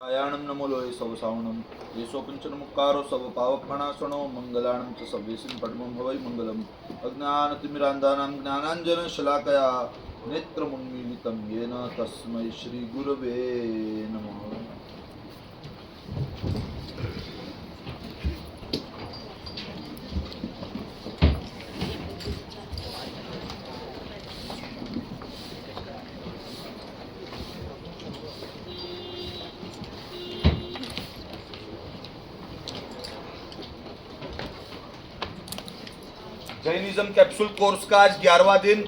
आयाणं नमो लोये सवसावणं येषो किंचनमुक्कारो सवपावपणासनो मङ्गलानं च सव्येसिं पद्मं भवै मङ्गलम् अज्ञानतिमिरान्धानां ज्ञानाञ्जनशलाकया नेत्रमुन्मीलितं येन तस्मै श्रीगुरवे नमः। जैनिज्म कैप्सूल कोर्स का आज 11वां दिन,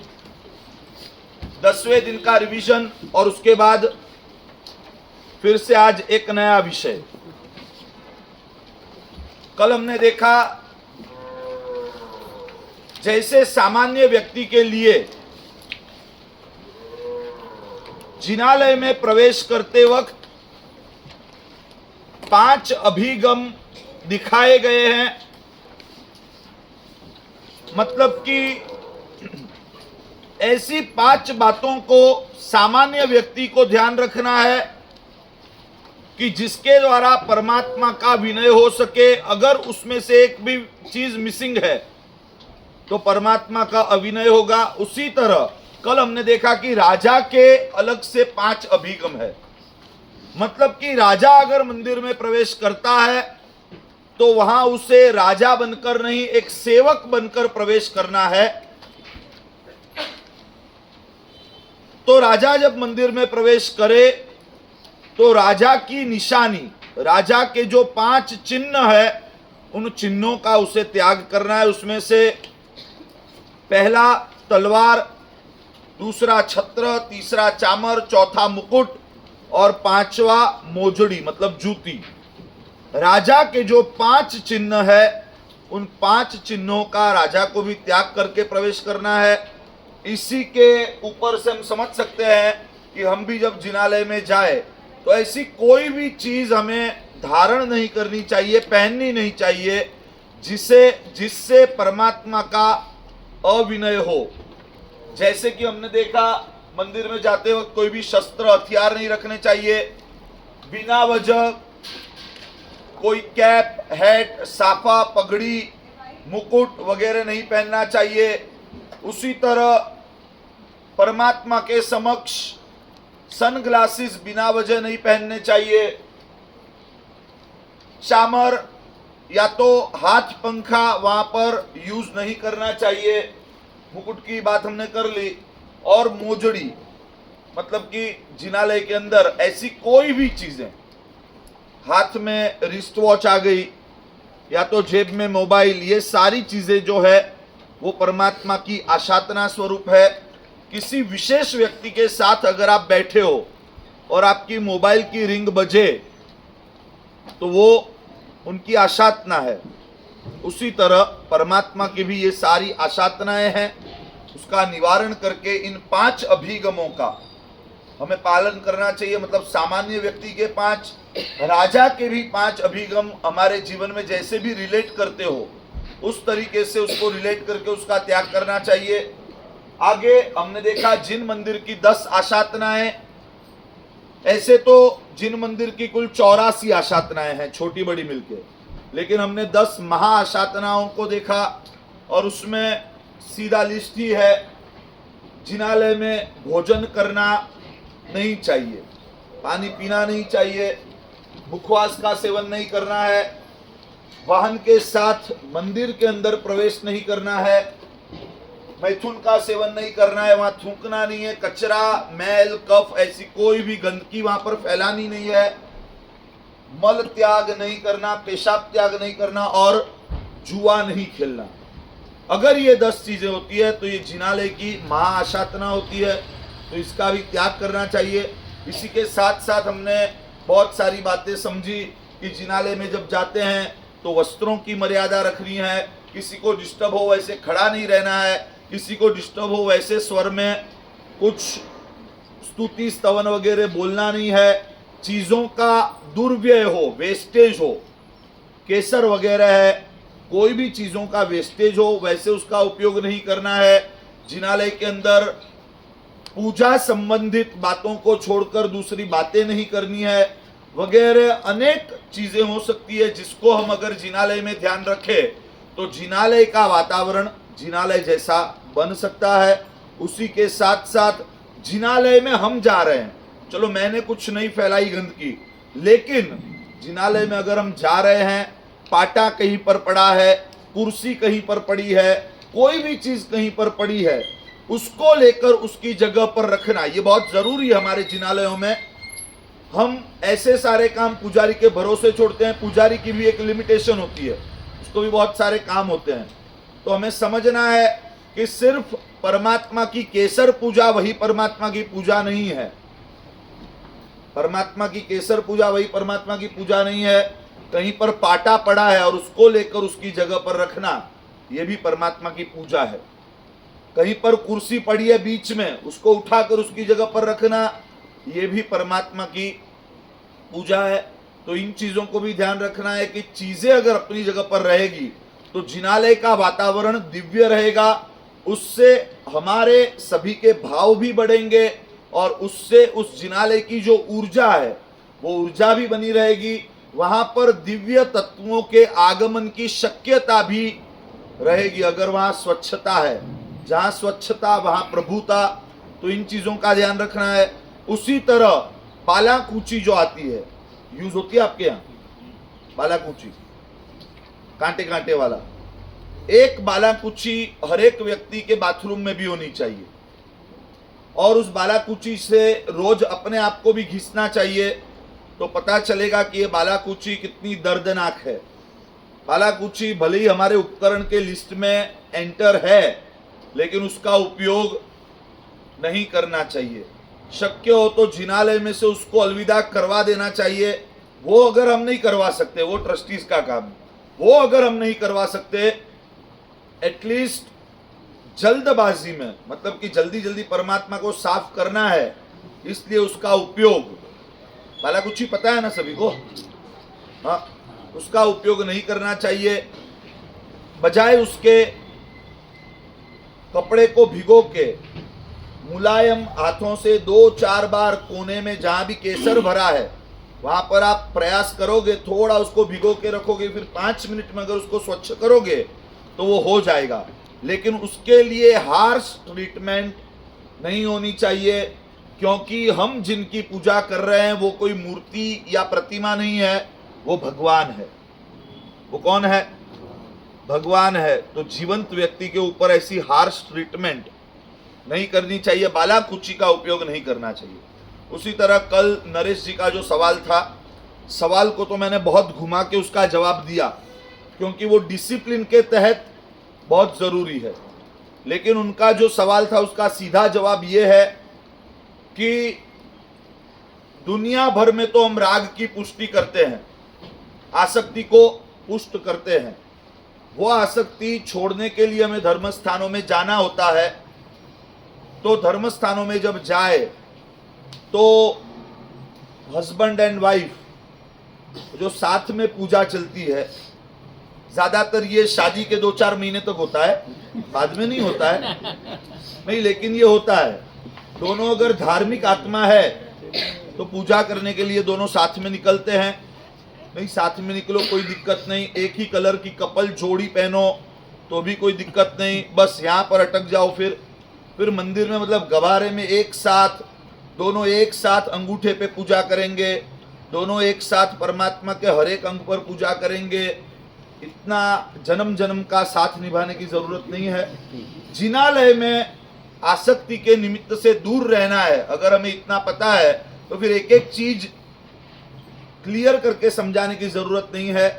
10वें दिन का रिवीजन और उसके बाद फिर से आज एक नया विषय। कल हमने देखा जैसे सामान्य व्यक्ति के लिए जिनालय में प्रवेश करते वक्त 5 अभिगम दिखाए गए हैं। मतलब कि ऐसी 5 बातों को सामान्य व्यक्ति को ध्यान रखना है कि जिसके द्वारा परमात्मा का विनय हो सके। अगर उसमें से एक भी चीज मिसिंग है तो परमात्मा का अविनय होगा। उसी तरह कल हमने देखा कि राजा के अलग से 5 अभिगम है। मतलब कि राजा अगर मंदिर में प्रवेश करता है तो वहां उसे राजा बनकर नहीं, एक सेवक बनकर प्रवेश करना है। तो राजा जब मंदिर में प्रवेश करे तो राजा की निशानी, राजा के जो 5 चिन्ह है उन चिन्हों का उसे त्याग करना है। उसमें से पहला तलवार, दूसरा छत्र, तीसरा चामर, चौथा मुकुट और 5वां मोजड़ी मतलब जूती। राजा के जो 5 चिन्ह है उन 5 चिन्हों का राजा को भी त्याग करके प्रवेश करना है। इसी के ऊपर से हम समझ सकते हैं कि हम भी जब जिनालय में जाए तो ऐसी कोई भी चीज हमें धारण नहीं करनी चाहिए, पहननी नहीं चाहिए जिससे परमात्मा का अविनय हो। जैसे कि हमने देखा मंदिर में जाते वक्त कोई भी शस्त्र हथियार नहीं रखने चाहिए। बिना वजह कोई कैप, हैट, साफा, पगड़ी, मुकुट वगैरह नहीं पहनना चाहिए। उसी तरह परमात्मा के समक्ष सनग्लासेस बिना वजह नहीं पहनने चाहिए। चामर या तो हाथ पंखा वहां पर यूज नहीं करना चाहिए। मुकुट की बात हमने कर ली। और मोजड़ी मतलब कि जिनालय के अंदर ऐसी कोई भी चीजें, हाथ में रिस्ट वॉच आ गई या तो जेब में मोबाइल, ये सारी चीजें जो है वो परमात्मा की आशातना स्वरूप है। किसी विशेष व्यक्ति के साथ अगर आप बैठे हो और आपकी मोबाइल की रिंग बजे तो वो उनकी आशातना है। उसी तरह परमात्मा की भी ये सारी आशातनाएं हैं। उसका निवारण करके इन 5 अभिगमों का हमें पालन करना चाहिए। मतलब सामान्य व्यक्ति के 5, राजा के भी 5 अभिगम हमारे जीवन में जैसे भी रिलेट करते हो उस तरीके से उसको रिलेट करके उसका त्याग करना चाहिए। आगे हमने देखा जिन मंदिर की 10 आशातनाएं, ऐसे तो जिन मंदिर की कुल 84 आशातनाएं हैं छोटी बड़ी मिलके, लेकिन हमने 10 महा आशातनाओं को देखा और उसमें सीधा लिस्ट ही है। जिनालय में भोजन करना नहीं चाहिए, पानी पीना नहीं चाहिए, मुखवास का सेवन नहीं करना है, वाहन के साथ मंदिर के अंदर प्रवेश नहीं करना है, मैथुन का सेवन नहीं करना है, वहां थूकना नहीं है, कचरा, मैल, कफ ऐसी कोई भी गंदगी वहां पर फैलानी नहीं है, मल त्याग नहीं करना, पेशाब त्याग नहीं करना और जुआ नहीं खेलना। अगर ये 10 चीजें होती है तो ये जिनालय की महाआशातना होती है, तो इसका भी त्याग करना चाहिए। इसी के साथ साथ हमने बहुत सारी बातें समझी कि जिनालय में जब जाते हैं तो वस्त्रों की मर्यादा रखनी है, किसी को डिस्टर्ब हो वैसे खड़ा नहीं रहना है, किसी को डिस्टर्ब हो वैसे स्वर में कुछ स्तुति स्तवन वगैरह बोलना नहीं है, चीजों का दुर्व्यय हो, वेस्टेज हो, केसर वगैरह है, कोई भी चीजों का वेस्टेज हो वैसे उसका उपयोग नहीं करना है। जिनालय के अंदर पूजा संबंधित बातों को छोड़कर दूसरी बातें नहीं करनी है। वगैरह अनेक चीजें हो सकती है, जिसको हम अगर जिनालय में ध्यान रखें तो जिनालय का वातावरण जिनालय जैसा बन सकता है। उसी के साथ साथ जिनालय में हम जा रहे हैं, चलो मैंने कुछ नहीं फैलाई गंदगी, लेकिन जिनालय में अगर हम जा रहे हैं, पाटा कहीं पर पड़ा है, कुर्सी कहीं पर पड़ी है, कोई भी चीज कहीं पर पड़ी है, उसको लेकर उसकी जगह पर रखना ये बहुत जरूरी है। हमारे जिनालयों में हम ऐसे सारे काम पुजारी के भरोसे छोड़ते हैं। पुजारी की भी एक लिमिटेशन होती है, उसको भी बहुत सारे काम होते हैं। तो हमें समझना है कि सिर्फ परमात्मा की केसर पूजा वही परमात्मा की पूजा नहीं है। परमात्मा की केसर पूजा वही परमात्मा की पूजा नहीं है। कहीं पर पाटा पड़ा है और उसको लेकर उसकी जगह पर रखना यह भी परमात्मा की पूजा है। कहीं पर कुर्सी पड़ी है बीच में, उसको उठाकर उसकी जगह पर रखना यह भी परमात्मा की पूजा है। तो इन चीजों को भी ध्यान रखना है कि चीजें अगर अपनी जगह पर रहेगी तो जिनालय का वातावरण दिव्य रहेगा, उससे हमारे सभी के भाव भी बढ़ेंगे और उससे उस जिनालय की जो ऊर्जा है वो ऊर्जा भी बनी रहेगी। वहां पर दिव्य तत्वों के आगमन की शक्यता भी रहेगी अगर वहां स्वच्छता है। जहां स्वच्छता वहां प्रभुता, तो इन चीजों का ध्यान रखना है। उसी तरह बालाकूची जो आती है, यूज होती है आपके यहाँ बालाकूची, कांटे कांटे वाला, एक बालाकूची हर एक व्यक्ति के बाथरूम में भी होनी चाहिए और उस बालाकूची से रोज अपने आप को भी घिसना चाहिए, तो पता चलेगा कि ये बालाकूची कितनी दर्दनाक है। बालाकूची भले ही हमारे उपकरण के लिस्ट में एंटर है, लेकिन उसका उपयोग नहीं करना चाहिए। शक्य हो तो जिनालय में से उसको अलविदा करवा देना चाहिए। वो अगर हम नहीं करवा सकते, वो ट्रस्टीज का काम है, वो अगर हम नहीं करवा सकते, एटलीस्ट जल्दबाजी में, मतलब कि जल्दी जल्दी परमात्मा को साफ करना है, इसलिए उसका उपयोग, बालाकुची पता है ना सभी को, हाँ, उसका उपयोग नहीं करना चाहिए। बजाय उसके कपड़े को भिगो के मुलायम हाथों से 2-4 बार कोने में जहां भी केसर भरा है वहां पर आप प्रयास करोगे, थोड़ा उसको भिगो के रखोगे, फिर 5 मिनट में अगर उसको स्वच्छ करोगे तो वो हो जाएगा। लेकिन उसके लिए हार्श ट्रीटमेंट नहीं होनी चाहिए, क्योंकि हम जिनकी पूजा कर रहे हैं वो कोई मूर्ति या प्रतिमा नहीं है, वो भगवान है। वो कौन है? भगवान है। तो जीवंत व्यक्ति के ऊपर ऐसी हार्श ट्रीटमेंट नहीं करनी चाहिए, बालाकुची का उपयोग नहीं करना चाहिए। उसी तरह कल नरेश जी का जो सवाल था, सवाल को तो मैंने बहुत घुमा के उसका जवाब दिया, क्योंकि वो डिसिप्लिन के तहत बहुत ज़रूरी है। लेकिन उनका जो सवाल था उसका सीधा जवाब ये है कि दुनिया भर में तो हम राग की पुष्टि करते हैं, आसक्ति को पुष्ट करते हैं। वो आसक्ति छोड़ने के लिए हमें धर्म स्थानों में जाना होता है। तो धर्म स्थानों में जब जाए तो हस्बैंड एंड वाइफ जो साथ में पूजा चलती है, ज्यादातर ये शादी के 2-4 महीने तक होता है, बाद में नहीं होता है, नहीं, लेकिन ये होता है। दोनों अगर धार्मिक आत्मा है तो पूजा करने के लिए दोनों साथ में निकलते हैं। नहीं, साथ में निकलो, कोई दिक्कत नहीं, एक ही कलर की कपल जोड़ी पहनो तो भी कोई दिक्कत नहीं, बस यहाँ पर अटक जाओ। फिर मंदिर में, मतलब गवारे में एक साथ, दोनों एक साथ अंगूठे पे पूजा करेंगे, दोनों एक साथ परमात्मा के हर एक अंग पर पूजा करेंगे। इतना जन्म जन्म का साथ निभाने की जरूरत नहीं है। जिनालय में आसक्ति के निमित्त से दूर रहना है, अगर हमें इतना पता है तो फिर एक एक चीज क्लियर करके समझाने की जरूरत नहीं है।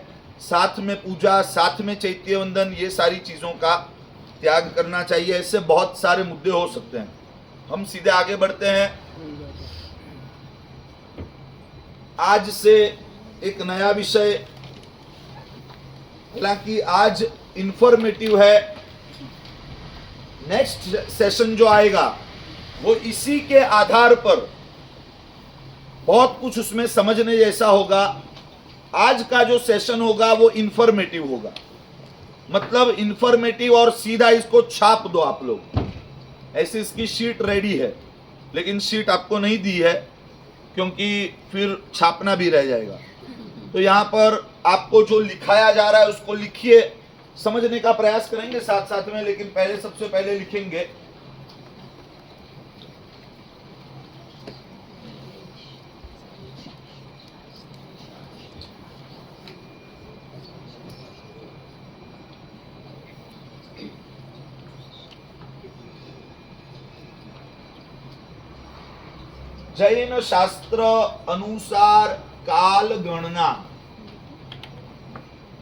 साथ में पूजा, साथ में चैत्य वंदन, ये सारी चीजों का त्याग करना चाहिए। ऐसे बहुत सारे मुद्दे हो सकते हैं। हम सीधे आगे बढ़ते हैं। आज से एक नया विषय, हालांकि आज इंफॉर्मेटिव है, नेक्स्ट सेशन जो आएगा वो इसी के आधार पर बहुत कुछ उसमें समझने जैसा होगा। आज का जो सेशन होगा वो इंफॉर्मेटिव होगा, मतलब इंफॉर्मेटिव, और सीधा इसको छाप दो आप लोग। ऐसे इसकी शीट रेडी है, लेकिन शीट आपको नहीं दी है, क्योंकि फिर छापना भी रह जाएगा। तो यहाँ पर आपको जो लिखाया जा रहा है उसको लिखिए, समझने का प्रयास करेंगे साथ साथ में, लेकिन पहले सबसे पहले लिखेंगे जैन शास्त्र अनुसार काल गणना।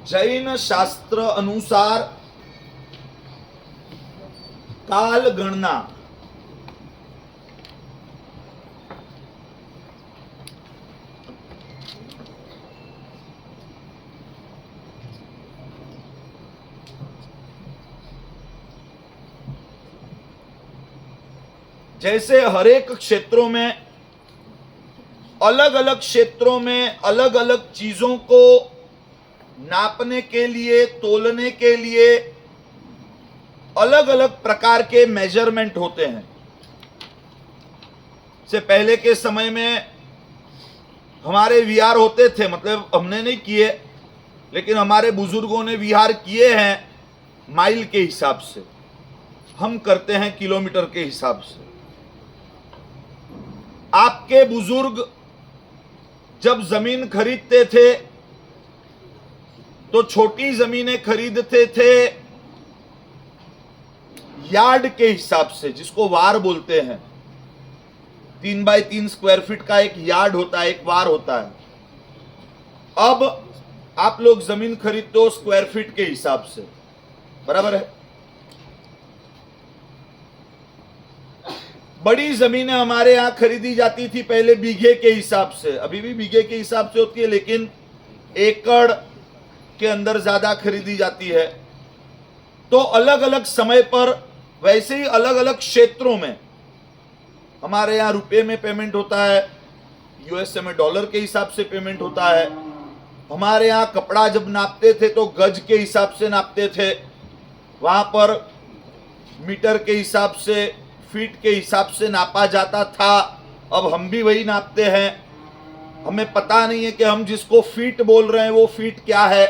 जैन शास्त्र अनुसार काल गणना जैसे हरेक क्षेत्रों में, अलग अलग क्षेत्रों में अलग अलग चीजों को नापने के लिए, तोलने के लिए अलग अलग प्रकार के मेजरमेंट होते हैं। से पहले के समय में हमारे विहार होते थे, मतलब हमने नहीं किए, लेकिन हमारे बुजुर्गों ने विहार किए हैं माइल के हिसाब से, हम करते हैं किलोमीटर के हिसाब से। आपके बुजुर्ग जब जमीन खरीदते थे तो छोटी जमीनें खरीदते थे यार्ड के हिसाब से, जिसको वार बोलते हैं। 3 बाय 3 स्क्वायर फीट का एक यार्ड होता है, एक वार होता है। अब आप लोग जमीन खरीदते हो स्क्वायर फीट के हिसाब से, बराबर है। बड़ी जमीनें हमारे यहां खरीदी जाती थी पहले बीघे के हिसाब से, अभी भी बीघे के हिसाब से होती है, लेकिन एकड़ के अंदर ज्यादा खरीदी जाती है। तो अलग अलग समय पर, वैसे ही अलग अलग क्षेत्रों में, हमारे यहां रुपए में पेमेंट होता है, यूएसए में डॉलर के हिसाब से पेमेंट होता है। हमारे यहां कपड़ा जब नापते थे तो गज के हिसाब से नापते थे, वहां पर मीटर के हिसाब से, फीट के हिसाब से नापा जाता था। अब हम भी वही नापते हैं। हमें पता नहीं है कि हम जिसको फीट बोल रहे हैं वो फीट क्या है।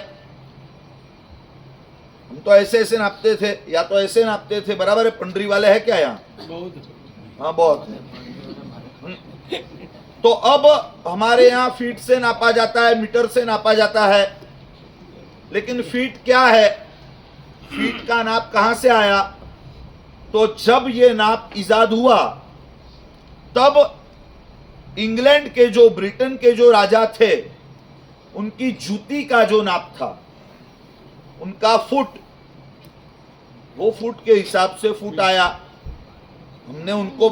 हम तो ऐसे ऐसे नापते थे, या तो ऐसे नापते थे, बराबर है। पंडरी वाले है क्या यहाँ? हाँ, बहुत है। तो अब हमारे यहाँ फीट से नापा जाता है, मीटर से नापा जाता है। लेकिन फीट क्या है, फीट का नाप कहां से आया? तो जब ये नाप इजाद हुआ तब इंग्लैंड के जो, ब्रिटेन के जो राजा थे, उनकी जूती का जो नाप था, उनका फुट, वो फुट के हिसाब से फुट आया। हमने उनको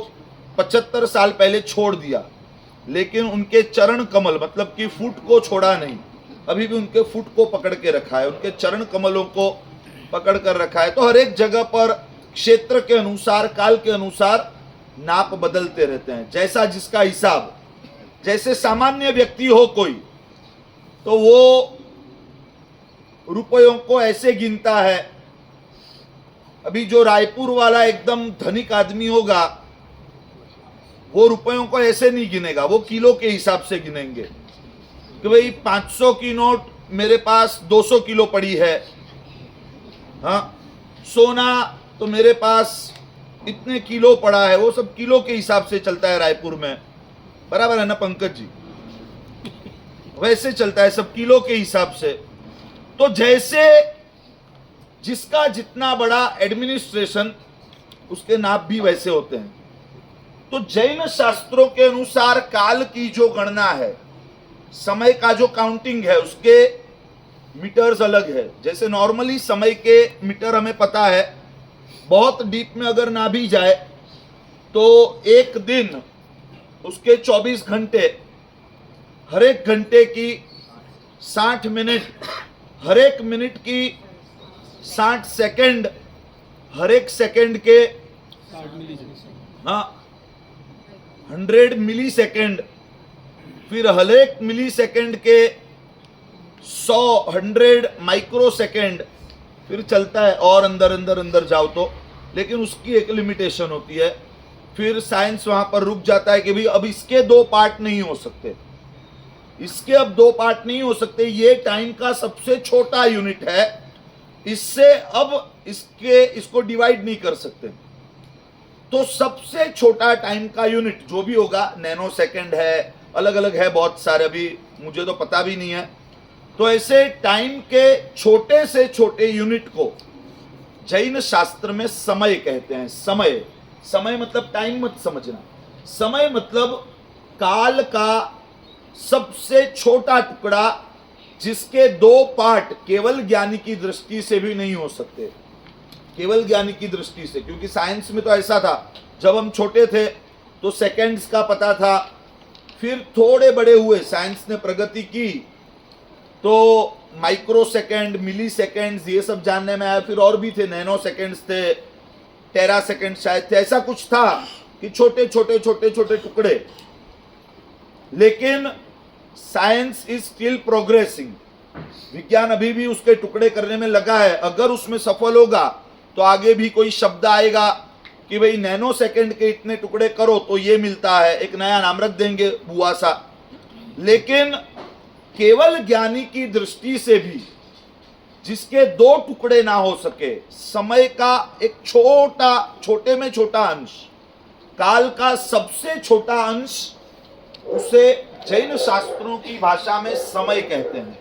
75 साल पहले छोड़ दिया, लेकिन उनके चरण कमल, मतलब कि फुट को छोड़ा नहीं, अभी भी उनके फुट को पकड़ के रखा है, उनके चरण कमलों को पकड़ कर रखा है। तो हर एक जगह पर क्षेत्र के अनुसार, काल के अनुसार नाप बदलते रहते हैं, जैसा जिसका हिसाब। जैसे सामान्य व्यक्ति हो कोई, तो वो रुपयों को ऐसे गिनता है। अभी जो रायपुर वाला एकदम धनिक आदमी होगा, वो रुपयों को ऐसे नहीं गिनेगा, वो किलो के हिसाब से गिनेंगे कि भाई 500 की नोट मेरे पास 200 किलो पड़ी है। हाँ, सोना तो मेरे पास इतने किलो पड़ा है, वो सब किलो के हिसाब से चलता है रायपुर में, बराबर है ना पंकज जी? वैसे चलता है सब किलो के हिसाब से। तो जैसे जिसका जितना बड़ा एडमिनिस्ट्रेशन, उसके नाप भी वैसे होते हैं। तो जैन शास्त्रों के अनुसार काल की जो गणना है, समय का जो काउंटिंग है, उसके मीटर्स अलग है। जैसे नॉर्मली समय के मीटर हमें पता है, बहुत डीप में अगर ना भी जाए तो एक दिन, उसके 24 घंटे, हर एक घंटे की 60 मिनट, हर एक मिनट की 60 सेकंड, हर एक सेकंड के 100 मिली सेकंड, फिर हर एक मिली सेकंड के 100 माइक्रो सेकंड, फिर चलता है और अंदर अंदर अंदर जाओ तो, लेकिन उसकी एक लिमिटेशन होती है। फिर साइंस वहां पर रुक जाता है कि भाई अब इसके दो पार्ट नहीं हो सकते, इसके अब दो पार्ट नहीं हो सकते, ये टाइम का सबसे छोटा यूनिट है, इससे अब इसको डिवाइड नहीं कर सकते। तो सबसे छोटा टाइम का यूनिट जो भी होगा, नैनो सेकेंड है, अलग अलग है बहुत सारे, अभी मुझे तो पता भी नहीं है। तो ऐसे टाइम के छोटे से छोटे यूनिट को जैन शास्त्र में समय कहते हैं। समय, समय मतलब टाइम मत समझना, समय मतलब काल का सबसे छोटा टुकड़ा, जिसके दो पार्ट केवल ज्ञानी की दृष्टि से भी नहीं हो सकते, केवल ज्ञानी की दृष्टि से। क्योंकि साइंस में तो ऐसा था, जब हम छोटे थे तो सेकंड्स का पता था, फिर थोड़े बड़े हुए, साइंस ने प्रगति की तो माइक्रो सेकेंड, मिली सेकेंड्स, ये सब जानने में आया। फिर और भी थे, नैनो सेकेंड्स थे, टेरा सेकेंड शायद थे, ऐसा कुछ था कि छोटे छोटे छोटे छोटे टुकड़े। लेकिन साइंस इज स्टिल प्रोग्रेसिंग, विज्ञान अभी भी उसके टुकड़े करने में लगा है। अगर उसमें सफल होगा तो आगे भी कोई शब्द आएगा कि भाई नैनो सेकेंड के इतने टुकड़े करो तो ये मिलता है, एक नया नाम रख देंगे बुआ सा। लेकिन केवल ज्ञानी की दृष्टि से भी जिसके दो टुकड़े ना हो सके, समय का एक छोटे में छोटा अंश, काल का सबसे छोटा अंश, उसे जैन शास्त्रों की भाषा में समय कहते हैं।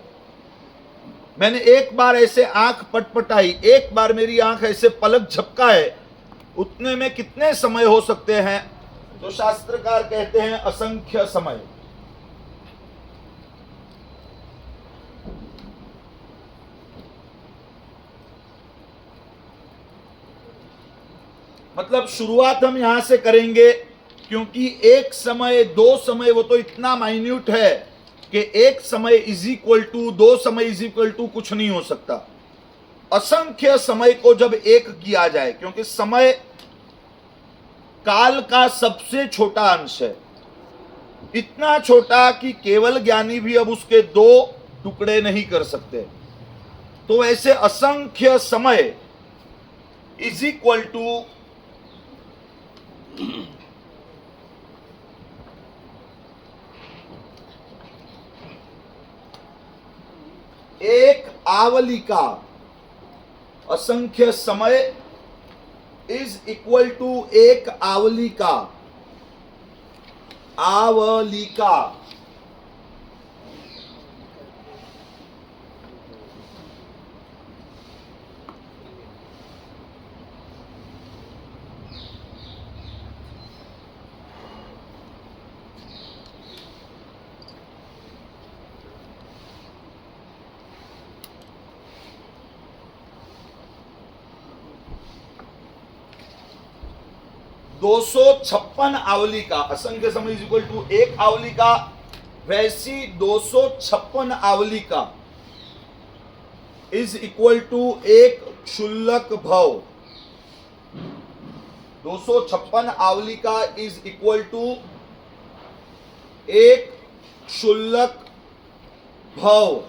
मैंने एक बार ऐसे आंख पटपटाई, एक बार मेरी आंख ऐसे पलक झपकाए, उतने में कितने समय हो सकते हैं? तो शास्त्रकार कहते हैं असंख्य समय। मतलब शुरुआत हम यहां से करेंगे, क्योंकि एक समय, दो समय, वो तो इतना माइन्यूट है कि एक समय इज इक्वल टू, दो समय इज इक्वल टू कुछ नहीं हो सकता। असंख्य समय को जब एक किया जाए, क्योंकि समय काल का सबसे छोटा अंश है, इतना छोटा कि केवल ज्ञानी भी अब उसके दो टुकड़े नहीं कर सकते। तो ऐसे असंख्य समय इज इक्वल टू एक आवलिका, असंख्य समय इज इक्वल टू एक आवलिका। आवलिका दो सौ छप्पन आवली का, असंख्य समय इज इक्वल टू एक आवली का, वैसी 256 आवली का इज इक्वल टू एक क्षुल्लक भव। 256 आवली का इज इक्वल टू एक क्षुल्लक भव।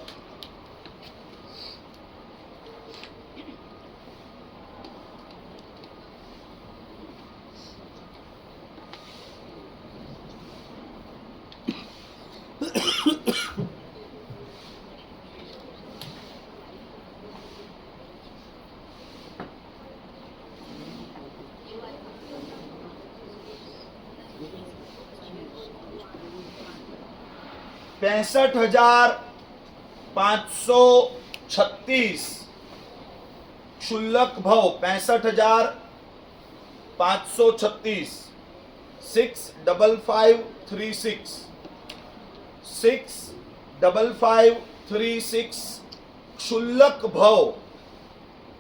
पैंसठ 536 क्षुल्लक भव, 65,536, 65536, 65536 क्षुल्लक भव,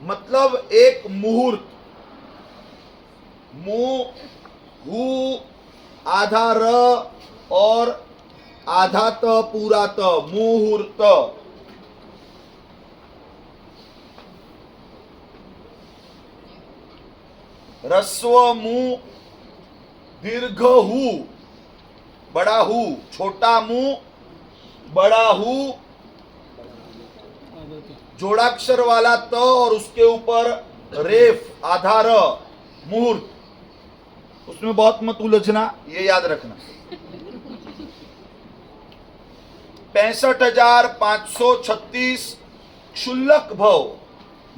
मतलब एक मुहूर्त, हु आधा र और आधा त पूरा त, मुहूर्त। रस्व मु दीर्घ हु, बड़ा हु, छोटा मु बड़ा हु, जोड़ाक्षर वाला त और उसके ऊपर रेफ आधा र, मुहूर्त। उसमें बहुत मत उलझना, ये याद रखना। 65,536 क्षुल्लक भव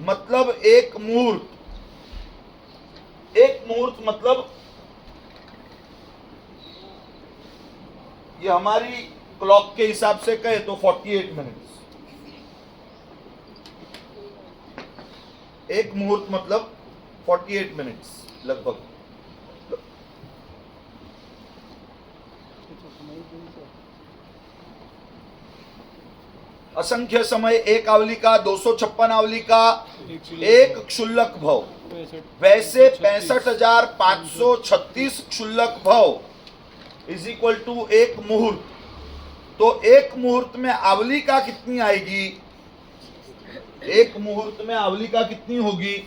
मतलब एक मुहूर्त। एक मुहूर्त मतलब ये हमारी क्लॉक के हिसाब से कहे तो 48 मिनट्स। एक मुहूर्त मतलब 48 मिनट्स लगभग। असंख्य समय एक आवली का, 256 आवली का, एक क्षुल्लक भव। वैसे 65,536 क्षुल्लक भव इज इक्वल टू एक मुहूर्त। तो एक मुहूर्त में आवली का कितनी आएगी? एक मुहूर्त में आवली का कितनी होगी?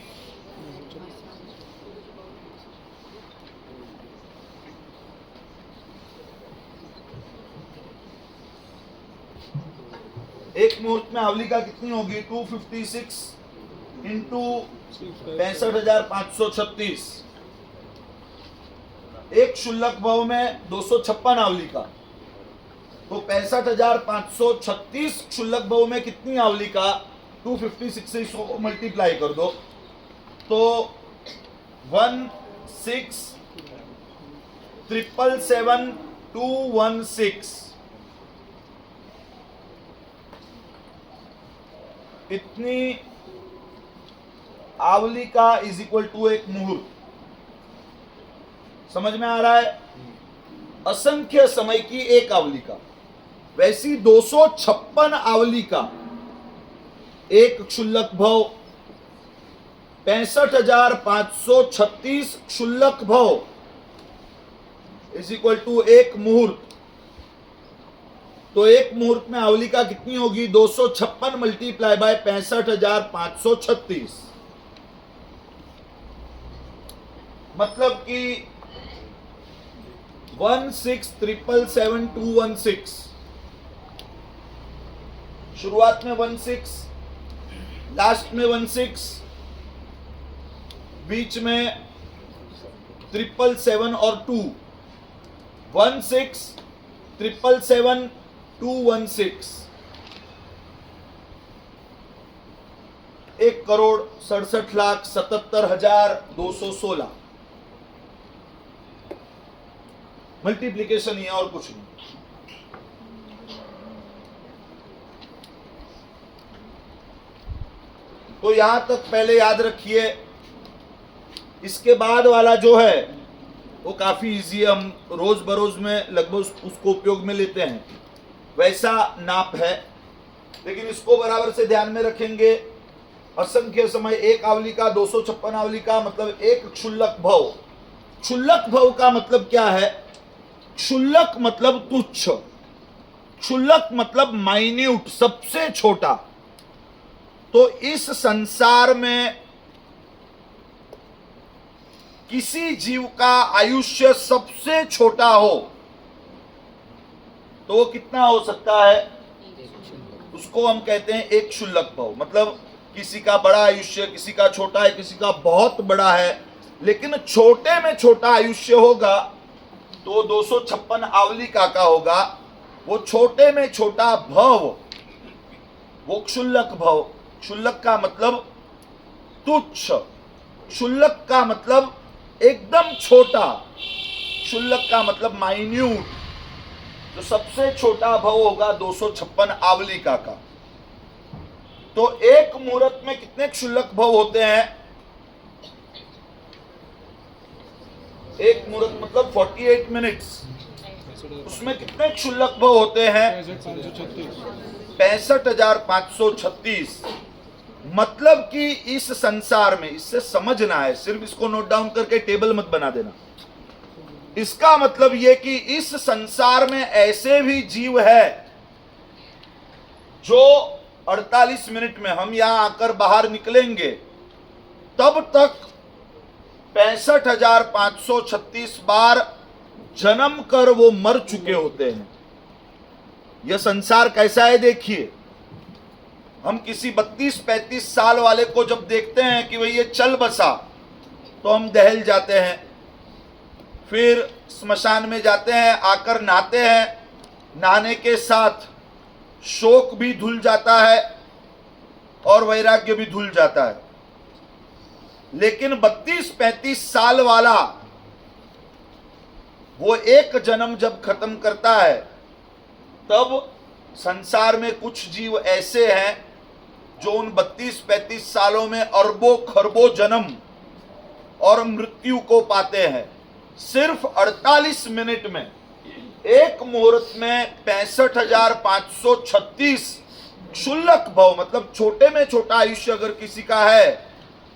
एक मुहूर्त में आवली का कितनी होगी? 256 इंटू 65,536। एक क्षुल्लक भव में 256 आवली का, तो 65,536 क्षुल्लक भव में कितनी आवली का? 256 से इसको मल्टीप्लाई कर दो तो 16,777,216 इतनी आवली का इज इक्वल टू एक मुहूर्त। समझ में आ रहा है? असंख्य समय की एक आवली का, वैसी 256 आवली का एक क्षुल्लक भव, 65,536 क्षुल्लक भव इज इक्वल टू एक मुहूर्त। तो एक मुहूर्त में आवली का कितनी होगी? 256 मल्टीप्लाई बाय 65,536, मतलब कि 16,777,216। शुरुआत में 16, लास्ट में 16, बीच में 777 और 2, 16,777,216। 1,67,77,216 मल्टीप्लीकेशन ही है और कुछ नहीं। तो यहां तक पहले याद रखिए। इसके बाद वाला जो है वो काफी इजी है, हम रोज बरोज में लगभग उसको उपयोग में लेते हैं, वैसा नाप है। लेकिन इसको बराबर से ध्यान में रखेंगे। असंख्य समय एक आवली का, 256 आवली का मतलब एक क्षुल्लक भव। क्षुल्लक भव का मतलब क्या है? क्षुल्लक मतलब तुच्छ, क्षुल्लक मतलब माइन्यूट, सबसे छोटा। तो इस संसार में किसी जीव का आयुष्य सबसे छोटा हो तो वो कितना हो सकता है? उसको हम कहते हैं एक क्षुल्लक भव। मतलब किसी का बड़ा आयुष्य, किसी का छोटा है, किसी का बहुत बड़ा है, लेकिन छोटे में छोटा आयुष्य होगा तो 256 आवली का होगा। वो छोटे में छोटा भव वो क्षुल्लक भव। क्षुल्लक का मतलब तुच्छ, क्षुल्लक का मतलब एकदम छोटा, क्षुल्लक का मतलब माइन्यूट। तो सबसे छोटा भव होगा 256 आवली का। तो एक मुहूर्त में कितने क्षुल्लक भव होते हैं? एक मुहूर्त मतलब 48 मिनट्स, उसमें कितने क्षुल्लक भव होते हैं? 65,536। मतलब कि इस संसार में, इससे समझना है, सिर्फ इसको नोट डाउन करके टेबल मत बना देना। इसका मतलब यह कि इस संसार में ऐसे भी जीव है जो 48 मिनट में, हम यहां आकर बाहर निकलेंगे तब तक 65,536 बार जन्म कर वो मर चुके होते हैं। यह संसार कैसा है देखिए। हम किसी 32-35 साल वाले को जब देखते हैं कि भाई ये चल बसा, तो हम दहल जाते हैं। फिर स्मशान में जाते हैं, आकर नहाते हैं, नहाने के साथ शोक भी धुल जाता है और वैराग्य भी धुल जाता है। लेकिन 32-35 साल वाला वो एक जन्म जब खत्म करता है, तब संसार में कुछ जीव ऐसे हैं जो उन 32-35 सालों में अरबों खरबों जन्म और मृत्यु को पाते हैं। सिर्फ 48 मिनट में, एक मुहूर्त में 65,536 क्षुल्लक भव, मतलब छोटे में छोटा आयुष्य अगर किसी का है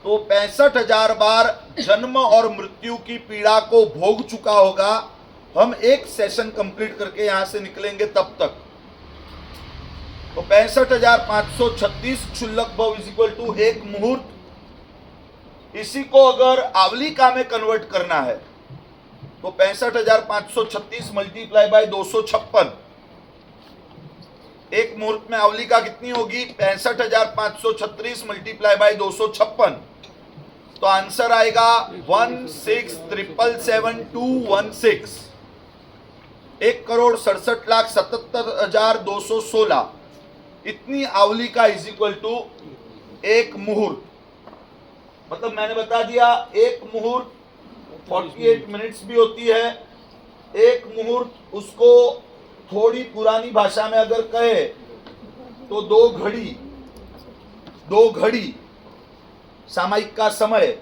तो 65,000 बार जन्म और मृत्यु की पीड़ा को भोग चुका होगा। हम एक सेशन कंप्लीट करके यहां से निकलेंगे तब तक। तो 65,536 क्षुल्लक भव इज इक्वल टू एक मुहूर्त। इसी को अगर आवलिका में कन्वर्ट करना है तो 65,536 मल्टीप्लाई बाय 256। एक मुहूर्त में आवलिका कितनी होगी? 65,536 मल्टीप्लाई बाय 256। तो आंसर आएगा 16,777,216। 1,67,77,216। इतनी आवलिका इज इक्वल टू एक मुहूर्त। मतलब मैंने बता दिया, एक मुहूर्त 48 मिनट्स भी होती है। एक मुहूर्त, उसको थोड़ी पुरानी भाषा में अगर कहे तो दो घड़ी सामयिक का समय,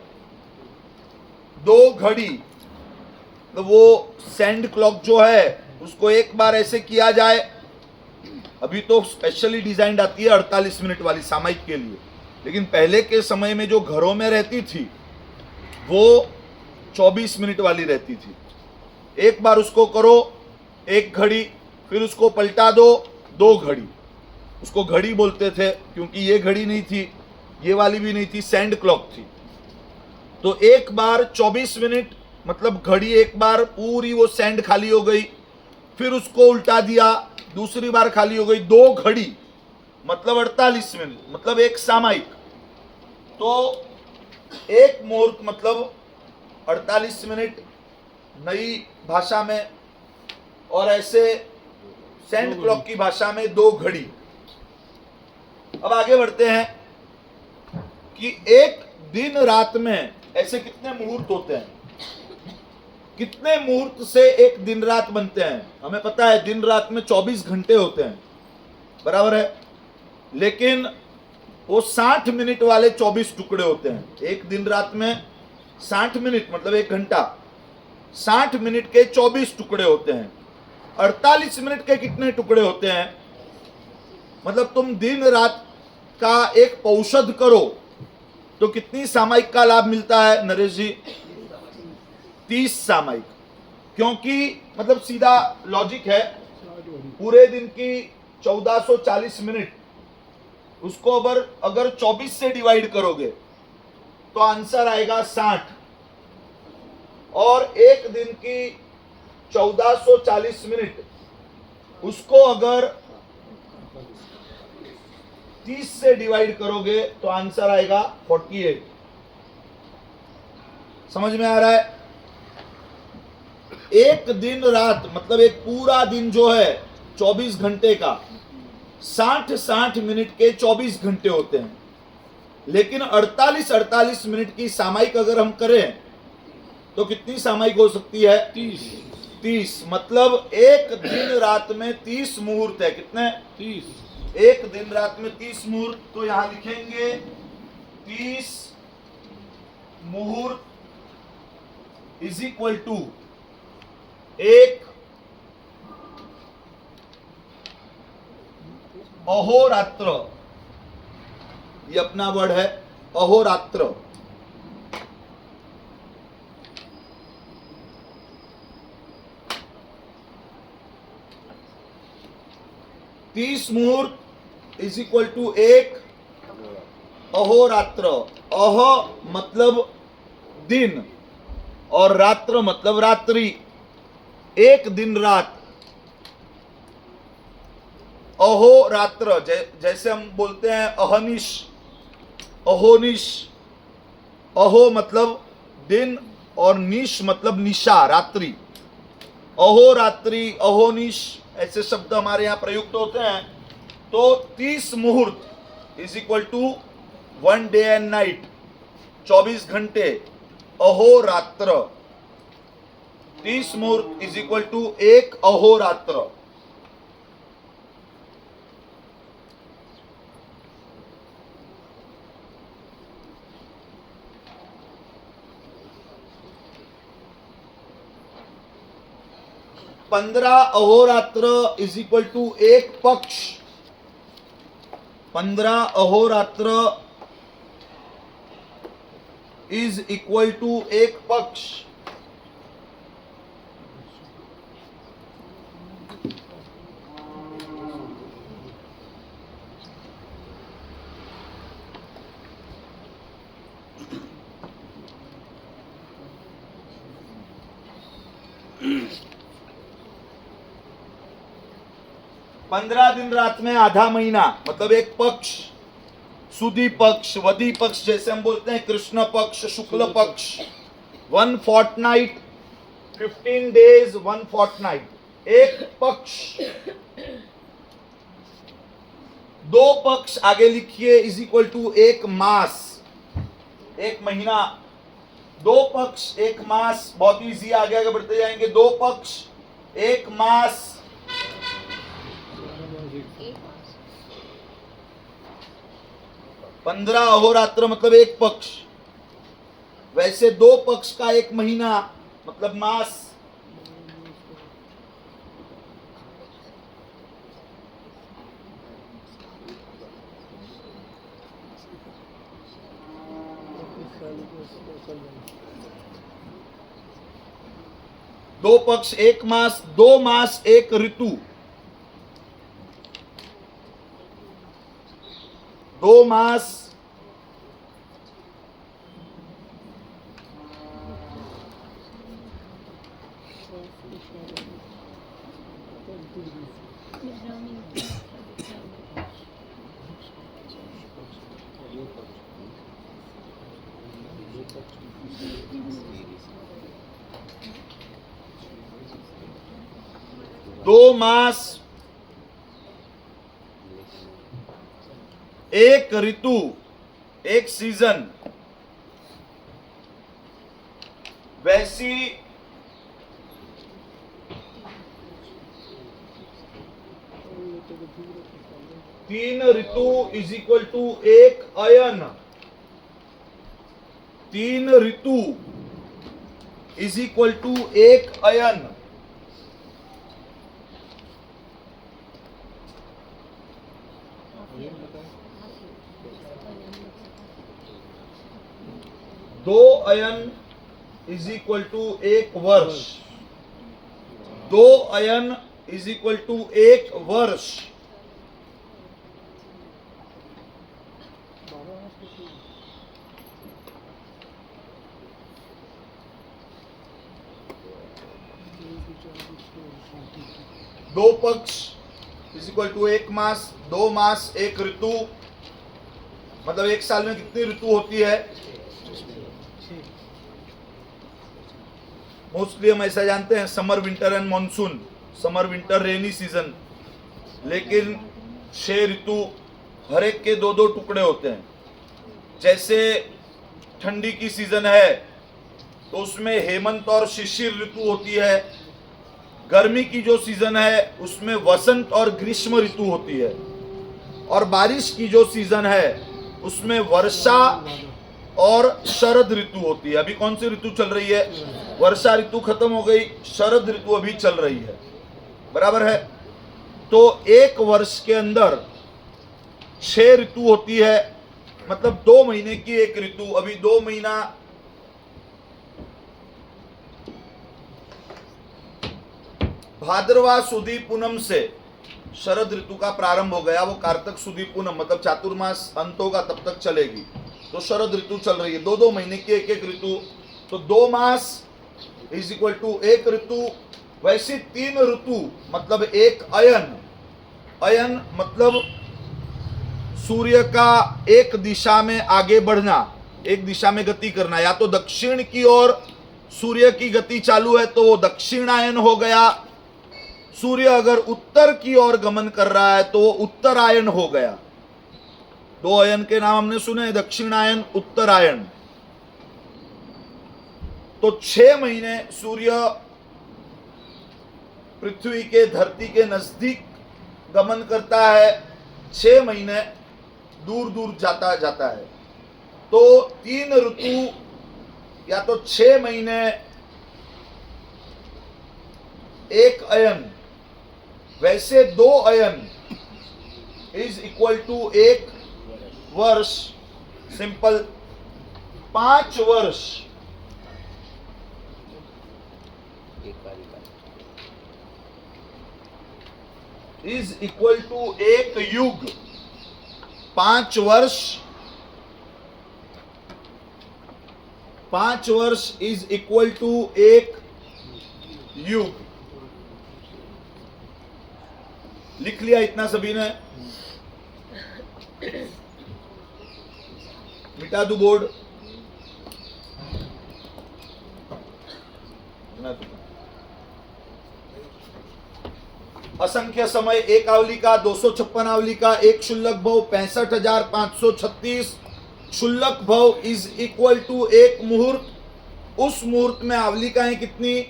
2 घड़ी। तो वो सैंड क्लॉक जो है उसको एक बार ऐसे किया जाए, अभी तो स्पेशली डिजाइंड आती है 48 मिनट वाली सामयिक के लिए, लेकिन पहले के समय में जो घरों में रहती थी वो 24 मिनट वाली रहती थी। एक बार उसको करो 1 घड़ी, फिर उसको पलटा दो 2 घड़ी। उसको घड़ी बोलते थे क्योंकि ये घड़ी नहीं थी, ये वाली भी नहीं थी, सैंड क्लॉक थी। तो एक बार 24 मिनट, मतलब घड़ी एक बार पूरी वो सैंड खाली हो गई, फिर उसको उल्टा दिया, दूसरी बार खाली हो गई, 2 घड़ी मतलब 48 मिनट, मतलब एक सामयिक। तो एक मुहूर्त मतलब 48 मिनट नई भाषा में, और ऐसे सैंड क्लॉक की भाषा में 2 घड़ी। अब आगे बढ़ते हैं कि एक दिन रात में ऐसे कितने मुहूर्त होते हैं, कितने मुहूर्त से एक दिन रात बनते हैं। हमें पता है दिन रात में 24 घंटे होते हैं, बराबर है, लेकिन वो 60 मिनट वाले 24 टुकड़े होते हैं। एक दिन रात में 60 मिनट मतलब 1 घंटा, 60 मिनट के 24 टुकड़े होते हैं। 48 मिनट के कितने टुकड़े होते हैं? मतलब तुम दिन रात का एक औषध करो तो कितनी सामयिक का लाभ मिलता है नरेश जी? 30 सामयिक। क्योंकि मतलब सीधा लॉजिक है, पूरे दिन की 1440 मिनट, उसको अगर 24 से डिवाइड करोगे तो आंसर आएगा 60। और एक दिन की 1440 मिनट, उसको अगर 30 से डिवाइड करोगे तो आंसर आएगा 48। समझ में आ रहा है? एक दिन रात मतलब एक पूरा दिन जो है 24 घंटे का, 60 मिनट के 24 घंटे होते हैं। लेकिन 48 मिनट की सामयिक अगर हम करें तो कितनी सामयिक हो सकती है? 30। मतलब एक दिन रात में 30 मुहूर्त है। कितने? 30। एक दिन रात में 30 मुहूर्त। तो यहां लिखेंगे 30 मुहूर्त इज इक्वल टू एक अहोरात्र। ये अपना वर्ड है अहोरात्र। तीस मुहूर्त इज इक्वल टू एक अहोरात्र। अह मतलब दिन और रात्र मतलब रात्रि, एक दिन रात। अहोरात्र जैसे हम बोलते हैं अहनिश, अहोनिश। अहो मतलब दिन और निश मतलब निशा, रात्रि। अहोरात्रि, अहोनिश ऐसे शब्द हमारे यहाँ प्रयुक्त होते हैं। तो 30 मुहूर्त is equal to 1 day and night, 24 घंटे। अहोरात्र, 30 मुहूर्त इज इक्वल टू 1 अहोरात्र। पंद्रह अहोरात्र इज इक्वल टू 1 पक्ष। 15 अहोरात्र इज इक्वल टू 1 पक्ष। पंद्रह दिन रात में आधा महीना मतलब 1 पक्ष। सुदी पक्ष, वदी पक्ष जैसे हम बोलते हैं, कृष्ण पक्ष, शुक्ल पक्ष। 1 फोर्टनाइट, 15 डेज 1 फोर्टनाइट, 1 पक्ष। 2 पक्ष आगे लिखिए इज इक्वल टू 1 मास, 1 महीना। 2 पक्ष 1 मास, बहुत इजी, आगे आगे बढ़ते जाएंगे। 2 पक्ष 1 मास, 15 अहोरात्र मतलब 1 पक्ष। वैसे 2 पक्ष का 1 महीना मतलब मास। दो पक्ष 1 मास, 2 मास 1 ऋतु। 2 मास 2 मास 1 ऋतु, 1 सीजन। वैसी 3 ऋतु is equal to 1 Ayan. 3 Ritu is equal to 1 अयन। दो अयन इज इक्वल टू 1 वर्ष। 2 अयन इज इक्वल टू 1 वर्ष। दो पक्ष इज इक्वल टू 1 मास, 2 मास 1 ऋतु। मतलब 1 साल में कितनी ऋतु होती है? मोस्टली हम ऐसा जानते हैं summer, winter and monsoon. Summer, winter, rainy season. लेकिन 6 ऋतु, हर एक के 2-2 टुकड़े होते हैं। जैसे ठंडी की सीजन है तो उसमें हेमंत और शिशिर ऋतु होती है। गर्मी की जो सीजन है उसमें वसंत और ग्रीष्म ऋतु होती है। और बारिश की जो सीजन है उसमें वर्षा और शरद ऋतु होती है। अभी कौन सी ऋतु चल रही है? वर्षा ऋतु खत्म हो गई, शरद ऋतु अभी चल रही है। बराबर है? तो 1 वर्ष के अंदर 6 ऋतु होती है। मतलब 2 महीने की 1 ऋतु। अभी 2 महीना भाद्रवा सुदी पूनम से शरद ऋतु का प्रारंभ हो गया। वो कार्तिक सुदी पूनम मतलब चातुर्मास अंत होगा तब तक चलेगी। तो शरद ऋतु चल रही है। 2-2 महीने की 1-1 ऋतु। तो 2 मास इज इक्वल टू 1 ऋतु। वैसे 3 ऋतु मतलब 1 अयन। अयन मतलब सूर्य का एक दिशा में आगे बढ़ना, एक दिशा में गति करना। या तो दक्षिण की ओर सूर्य की गति चालू है तो वो दक्षिणायन हो गया। सूर्य अगर उत्तर की ओर गमन कर रहा है तो वो उत्तरायण हो गया। दो अयन के नाम हमने सुने, दक्षिणायन, उत्तरायण। तो 6 महीने सूर्य पृथ्वी के, धरती के नजदीक गमन करता है, 6 महीने दूर दूर जाता है। तो 3 ऋतु या तो 6 महीने 1 अयन, वैसे 2 अयन इज इक्वल टू 1 वर्ष। सिंपल 5 वर्ष इज इक्वल टू 1 युग। 5 वर्ष, 5 वर्ष इज इक्वल टू 1 युग। लिख लिया इतना सभी ने? मिटा दू बोर्ड? असंख्य समय 1 आवली का, 256 आवली का, 1 क्षुल्लक भव 65,536। क्षुल्लक भव इज इक्वल टू 1 मुहूर्त। उस मुहूर्त में आवलिकाएं कितनी?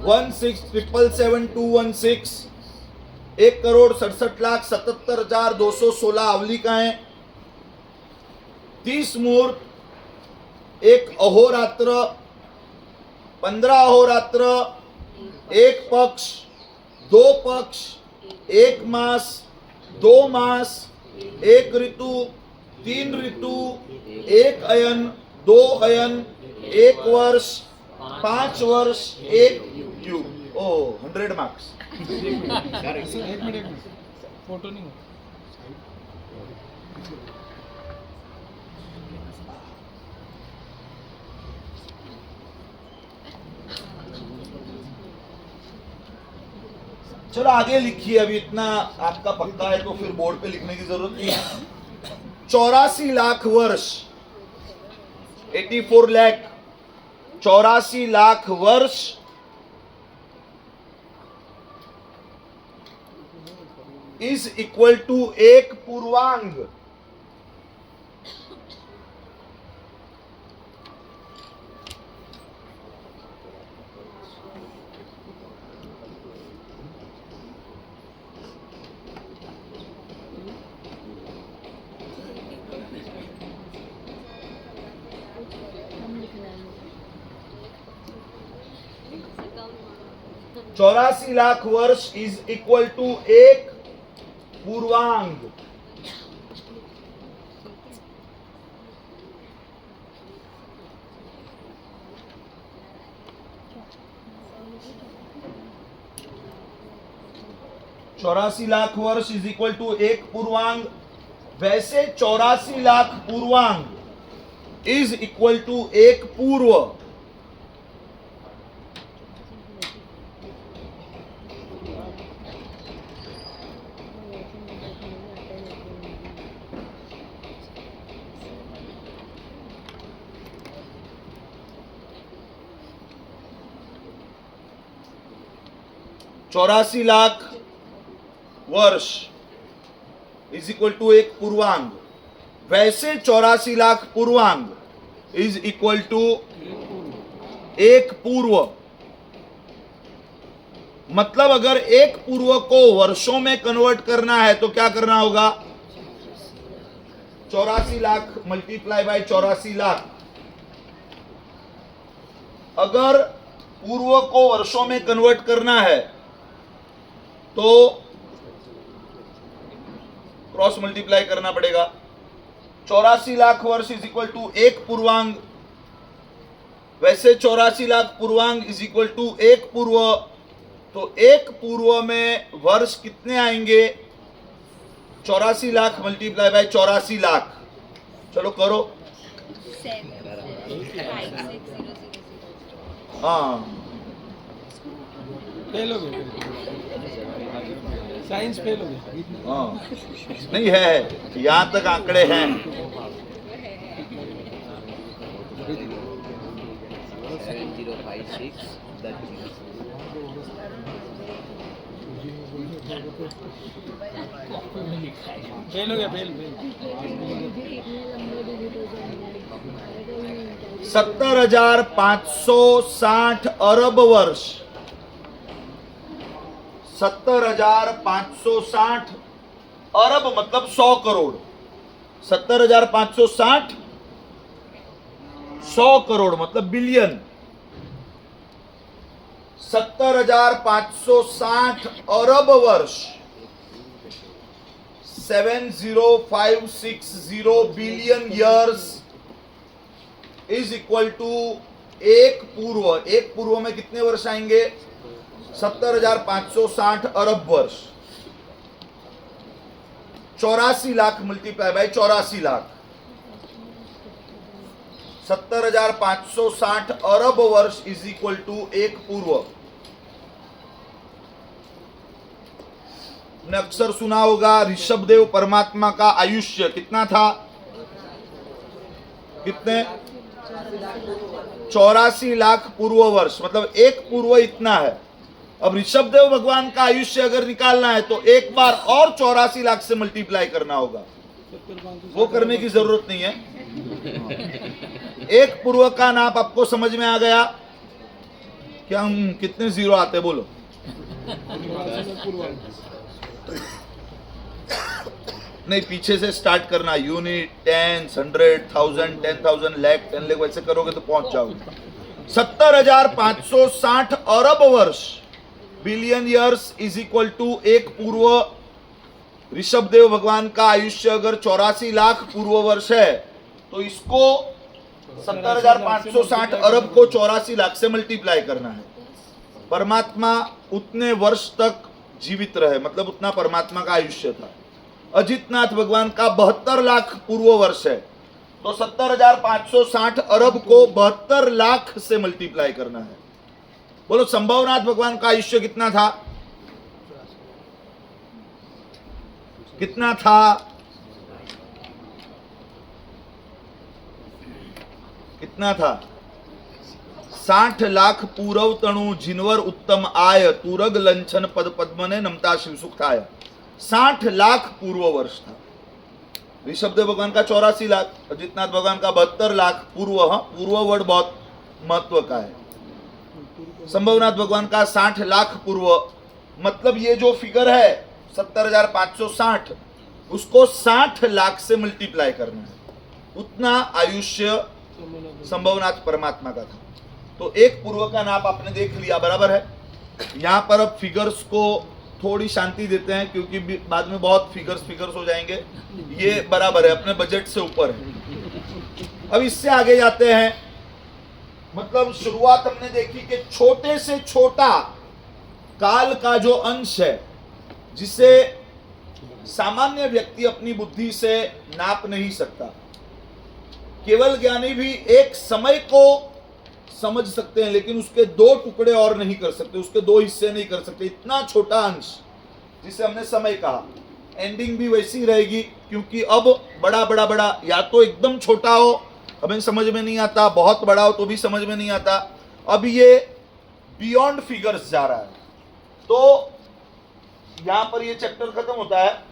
16,777,216। 1,67,77,216 आवलिकाएं। 30 मुहूर्त, 1 अहोरात्र, 15 अहोरात्र, 1 पक्ष, 2 पक्ष, 1 मास, 2 मास, 1 ऋतु, 3 ऋतु, 1 अयन, 2 अयन, 1 वर्ष, 5 वर्ष, 1 युग। ओ 100 मार्क्स। एक मिनट फोटो नहीं हो। चलो आगे लिखिए, अभी इतना आपका पक्का है तो फिर बोर्ड पे लिखने की जरूरत नहीं है। 84 लाख वर्ष, 84 लाख, 84 लाख वर्ष इज इक्वल टू 1 पूर्वांग। चौरासी लाख वर्ष इज इक्वल टू 1 पूर्वांग। चौरासी लाख वर्ष इज इक्वल टू 1 पूर्वांग। वैसे 84 लाख पूर्वांग इज इक्वल टू 1 पूर्व। चौरासी लाख वर्ष इज इक्वल टू 1 पूर्वांग। वैसे 84 लाख पूर्वांग इज इक्वल टू 1 पूर्व। मतलब अगर 1 पूर्व को वर्षों में कन्वर्ट करना है तो क्या करना होगा? 84 लाख मल्टीप्लाई बाय 84 लाख। अगर पूर्व को वर्षों में कन्वर्ट करना है तो क्रॉस मल्टीप्लाई करना पड़ेगा। 84 लाख वर्ष इज इक्वल टू 1 पूर्वांग। वैसे 84 लाख पूर्वांग इज इक्वल टू 1 पूर्व। तो 1 पूर्व में वर्ष कितने आएंगे? 84 लाख मल्टीप्लाई बाय 84 लाख। चलो करो। हाँ, फेल हो गए, साइंस फेल हो गए। हाँ, नहीं है, यहां तक आंकड़े हैं। फेल हो गया फेल फेल 70,560 अरब वर्ष, 70,560 अरब मतलब 100 करोड़, 70,560 100 करोड़ मतलब बिलियन, 70,560 अरब वर्ष 70560 billion years is equal to एक पूर्व में कितने वर्ष आएंगे? 70,560 अरब वर्ष, 84 लाख मल्टीप्लाई बाय 84 लाख, 70,560 अरब वर्ष इज इक्वल टू एक पूर्व। ने अक्सर सुना होगा ऋषभदेव परमात्मा का आयुष्य कितना था? कितने? 84 लाख पूर्व वर्ष, मतलब एक पूर्व इतना है। अब ऋषभदेव भगवान का आयुष्य अगर निकालना है तो एक बार और 84 लाख से मल्टीप्लाई करना होगा, वो करने की जरूरत नहीं है। एक पूर्व का नाप आपको समझ में आ गया? क्या हम कितने जीरो आते बोलो? नहीं, पीछे से स्टार्ट करना, यूनिट, टेंस, 100, 1000, 10,000, लाख, 10 लाख, वैसे करोगे तो पहुंच जाओगे। 70,560 अरब वर्ष billion years is equal to एक पूर्व। ऋषभदेव भगवान का आयुष्य अगर 84 लाख पूर्व वर्ष है तो इसको 70,560 अरब को 84 लाख से मल्टीप्लाई करना है। परमात्मा उतने वर्ष तक जीवित रहे, मतलब उतना परमात्मा का आयुष्य था। अजितनाथ भगवान का 72 लाख पूर्व वर्ष है, तो 70,560 अरब को 72 लाख से मल्टीप्लाई करना है। बोलो संभवनाथ भगवान का आयुष्य कितना था? कितना था? कितना था? 60 लाख पूरव तणु जिनवर उत्तम आय, तुरग लंछन पद पद्मने नमता शिव सुख थाय। 60 लाख पूर्व वर्ष था। ऋषभदेव भगवान का 84 लाख, अजितनाथ भगवान का 72 लाख पूर्व। पूर्व वर्ड बहुत महत्व का है। संभवनाथ भगवान का 60 लाख पूर्व, मतलब ये जो फिगर है 70,560, उसको 60 लाख से मल्टीप्लाई करना है। उतना आयुष्य संभवनाथ परमात्मा का था। तो एक पूर्व का नाप आपने देख लिया, बराबर है। यहां पर अब फिगर्स को थोड़ी शांति देते हैं क्योंकि बाद में बहुत फिगर्स हो जाएंगे। ये बराबर है, अपने बजट से ऊपर है। अब इससे आगे जाते हैं। मतलब शुरुआत हमने देखी कि छोटे से छोटा काल का जो अंश है, जिसे सामान्य व्यक्ति अपनी बुद्धि से नाप नहीं सकता, केवल ज्ञानी भी एक समय को समझ सकते हैं, लेकिन उसके दो टुकड़े और नहीं कर सकते, उसके दो हिस्से नहीं कर सकते। इतना छोटा अंश जिसे हमने समय कहा, एंडिंग भी वैसी रहेगी, क्योंकि अब बड़ा या तो एकदम छोटा हो, हमें समझ में नहीं आता, बहुत बड़ा हो तो भी समझ में नहीं आता। अब ये बियॉन्ड फिगर्स जा रहा है, तो यहां पर ये चैप्टर खत्म होता है।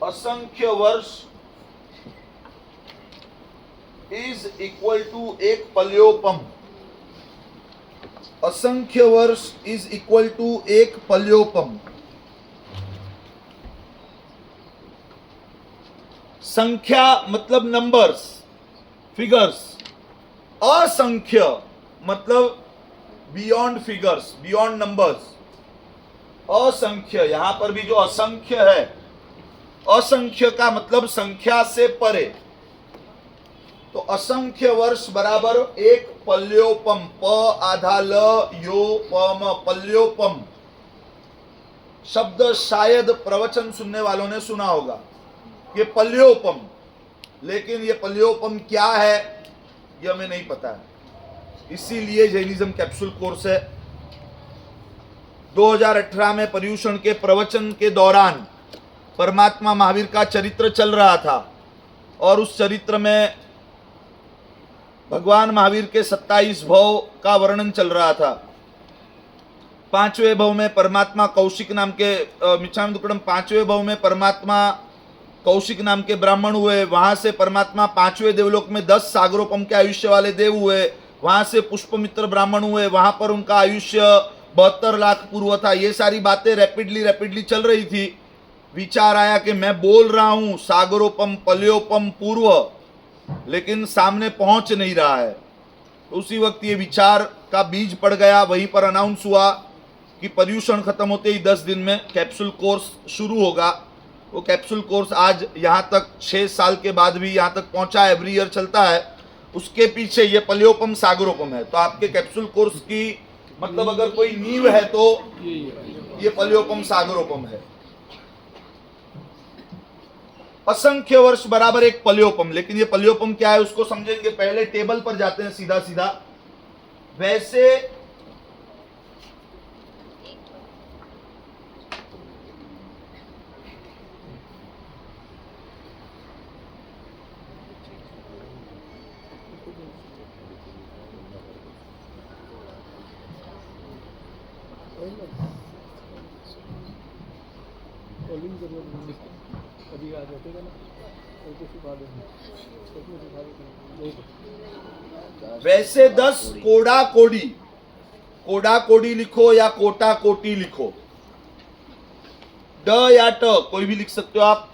असंख्य वर्ष इज इक्वल टू एक पल्योपम। असंख्य वर्ष इज इक्वल टू एक पल्योपम। संख्या मतलब नंबर्स, फिगर्स। असंख्य मतलब बियॉन्ड फिगर्स, बियॉन्ड नंबर्स। असंख्य, यहां पर भी जो असंख्य है, असंख्य का मतलब संख्या से परे। तो असंख्य वर्ष बराबर एक पल्योपम। प आधा ल यो पम, पल्योपम शब्द शायद प्रवचन सुनने वालों ने सुना होगा, ये पल्योपम। लेकिन ये पल्योपम क्या है यह हमें नहीं पता है। इसीलिए जैनिज्म कैप्सूल कोर्स है। 2018 में पर्यूषण के प्रवचन के दौरान परमात्मा महावीर का चरित्र चल रहा था। और उस चरित्र में भगवान महावीर के 27 भव का वर्णन चल रहा था। 5वें भव में परमात्मा कौशिक नाम के मिच्छामि दुक्कडम 5वें भव में परमात्मा कौशिक नाम के ब्राह्मण हुए, वहां से परमात्मा 5वें देवलोक में 10 सागरोपम के आयुष्य वाले देव हुए, वहां से पुष्पमित्र ब्राह्मण हुए, वहां पर उनका आयुष्य 72 लाख पूर्व था। ये सारी बातें रैपिडली चल रही थी। विचार आया कि मैं बोल रहा हूं सागरोपम पल्योपम पूर्व, लेकिन सामने पहुंच नहीं रहा है। उसी वक्त ये विचार का बीज पड़ गया। वहीं पर अनाउंस हुआ कि पर्यूषण खत्म होते ही 10 दिन में कैप्सूल कोर्स शुरू होगा। वो कैप्सूल कोर्स आज यहाँ तक 6 साल के बाद भी यहाँ तक पहुंचा, एवरी ईयर चलता है। उसके पीछे ये पल्योपम सागरोपम है। तो आपके कैप्सूल कोर्स की मतलब अगर कोई नींव है तो ये पल्योपम सागरोपम है। असंख्य वर्ष बराबर एक पल्योपम। लेकिन ये पल्योपम क्या है उसको समझेंगे। पहले टेबल पर जाते हैं सीधा सीधा। वैसे अभी आ जाते ना वैसे 10 कोड़ा कोड़ी लिखो या कोटा कोटी लिखो, ड या ट कोई भी लिख सकते हो आप।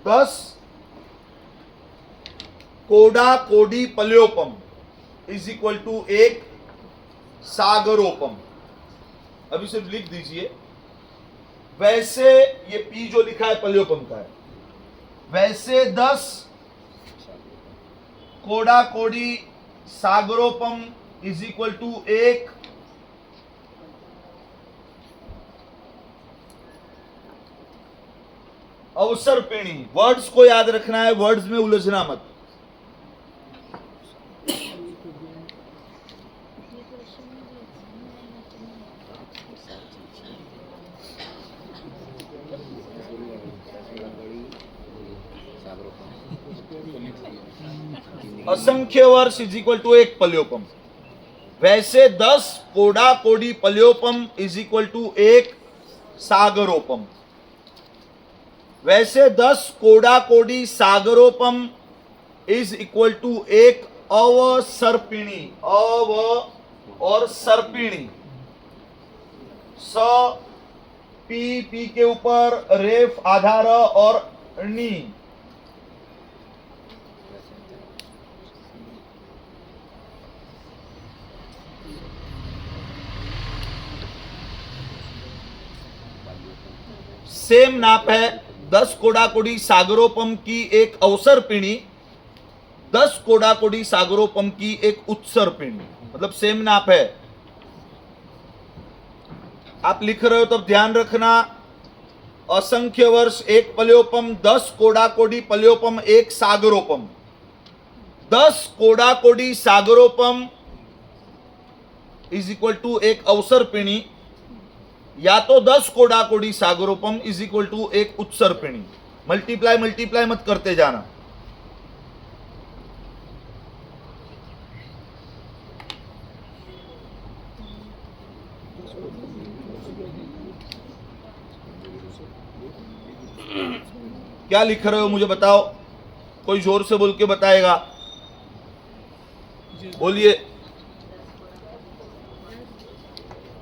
10 कोड़ा कोडी पल्योपम इज इक्वल टू 1 सागरोपम। अभी सिर्फ लिख दीजिए। वैसे ये पी जो लिखा है पल्योपम का है। वैसे 10 कोड़ा कोडी सागरोपम इज इक्वल टू 1 अवसर पीणी। वर्ड्स को याद रखना है, वर्ड्स में उलझना मत। असंख्य वर्ष इज इक्वल टू 1 पल्योपम। वैसे 10 कोड़ा कोडी पल्योपम इज इक्वल टू 1 सागरोपम। वैसे 10 कोड़ा कोडी सागरोपम इज इक्वल टू 1 अवसर्पिणी। अव और सर्पिणी। स पी के ऊपर रेफ आधार और नी। सेम नाप है। 10 कोड़ा कोडी सागरोपम की एक अवसर पीणी, 10 कोड़ा कोडी सागरोपम की एक उत्सर पीणी, मतलब सेम नाप है। आप लिख रहे हो तब ध्यान रखना। असंख्य वर्ष 1 पल्योपम, 10 कोड़ा कोडी पल्योपम 1 सागरोपम। 10 कोड़ा कोडी सागरोपम इज इक्वल टू 1 अवसर पीणी, या तो 10 कोड़ा कोडी सागरोपम is equal to 1 उत्सर Pini. Multiply मत करते जाना। क्या लिख रहे हो मुझे बताओ। कोई जोर से बोल के बताएगा। बोलिए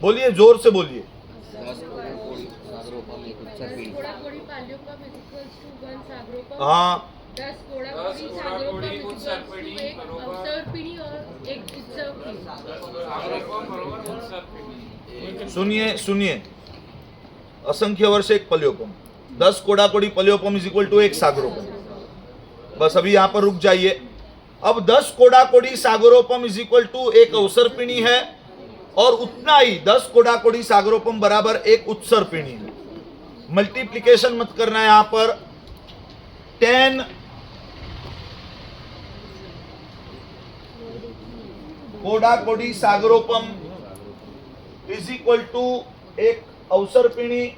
बोलिए, जोर से बोलिए। हाँ, 10 कोड़ा कोडी सागरोपम एक अवसर पीढ़ी और एक उत्सव पीढ़ी। सुनिए। असंख्य वर्ष 1 पल्योपम, 10 कोड़ा कोडी पल्योपम इज इक्वल टू 1 सागरोपम। बस अभी यहां पर रुक जाइए। अब 10 कोड़ा कोडी सागरोपम इज इक्वल टू 1 अवसर पीढ़ी है, और उतना ही 10 कोड़ा कोडी सागरोपम बराबर 1 उत्सर पीढ़ी है। मल्टीप्लीकेशन मत करना है यहां पर। 10 कोड़ा कोडी सागरोपम इज इक्वल टू 1 अवसर पीढ़ी।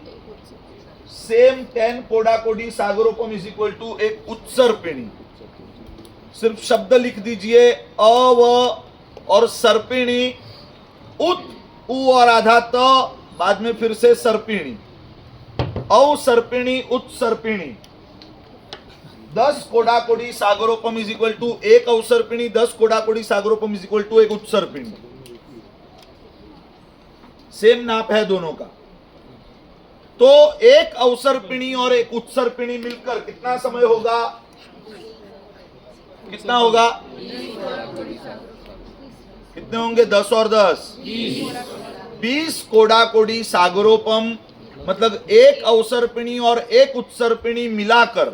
सेम 10 कोड़ा कोडी सागरोपम इज इक्वल टू 1 उत्सर पीढ़ी। सिर्फ शब्द लिख दीजिए अ व और सर्पिणी उत उ और आधा त बाद में फिर से सर्पिणी औ सर्पिणी उत सर्पिणी 10 कोडाकोडी सागरोपम इज इक्वल टू 1 अवसर्पिणी 10 कोडाकोडी सागरोपम इज इक्वल टू 1 उत्सर्पिणी। सेम नाप है दोनों का। तो एक अवसर्पिणी और एक उत्सर्पिणी मिलकर कितना समय होगा? कितना होगा? कितने होंगे? 10 और 10 20 कोडाकोडी सागरोपम, मतलब एक अवसर्पिणी और एक उत्सर्पिणी मिलाकर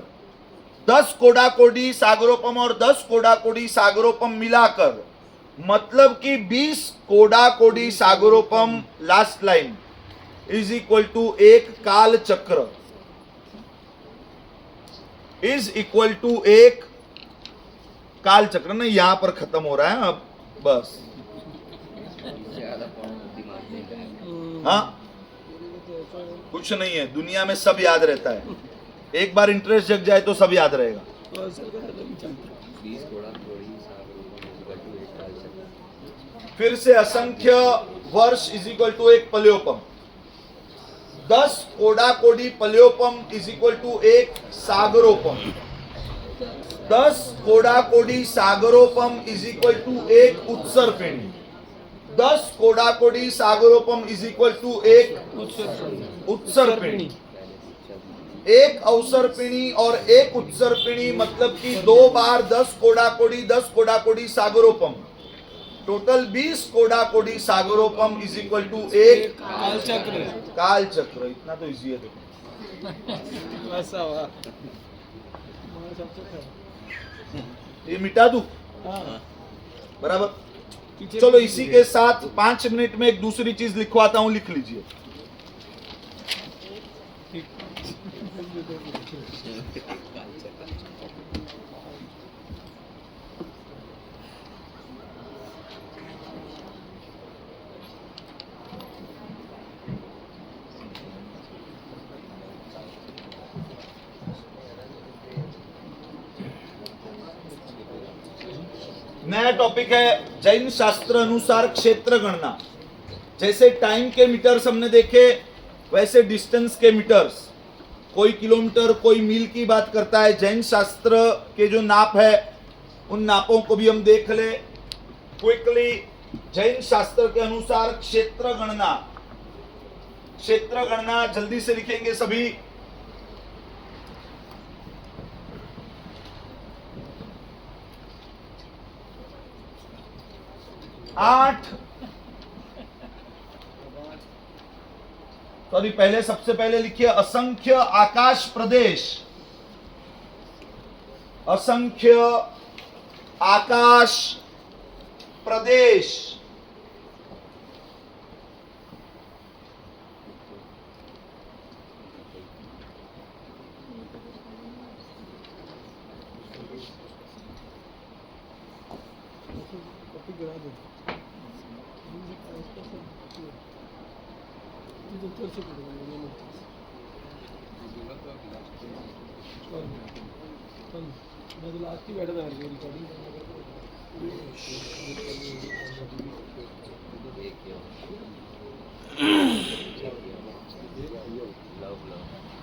10 कोडाकोडी सागरोपम और 10 कोडाकोडी सागरोपम मिलाकर मतलब कि 20 कोडाकोडी सागरोपम last line is equal to एक काल चक्र इज इक्वल टू एक काल चक्र। ना यहां पर खत्म हो रहा है अब बस। हाँ कुछ नहीं है, दुनिया में सब याद रहता है। एक बार इंटरेस्ट जग जाए तो सब याद रहेगा। फिर से असंख्य वर्ष इज इक्वल टू एक पल्योपम, 10 कोडाकोडी पल्योपम इज इक्वल टू एक सागरोपम, 10 कोडाकोडी सागरोपम इज इक्वल टू एक उत्सर्पिणी, 10 कोडाकोडी सागरोपम इज इक्वल टू एक उत्सर्पिणी। एक अवसर्पिणी और एक उत्सर्पिणी मतलब कि 2 बार 10 कोडाकोडी सागरोपम, टोटल 20 कोडाकोडी सागरोपम इज इक्वल टू एक काल चक्र। इतना तो इजी है देखो। ये मिटा दूं? बराबर। चलो इसी के साथ 5 मिनट में एक दूसरी चीज लिखवाता हूं, लिख लीजिए। नया टॉपिक है जैन शास्त्र अनुसार क्षेत्र गणना। जैसे टाइम के मीटर्स हमने देखे वैसे डिस्टेंस के मीटर्स, कोई किलोमीटर कोई मील की बात करता है। जैन शास्त्र के जो नाप है उन नापों को भी हम देख ले क्विकली। जैन शास्त्र के अनुसार क्षेत्र गणना जल्दी से लिखेंगे सभी। पहले सबसे पहले लिखिए असंख्य आकाश प्रदेश, असंख्य आकाश प्रदेश।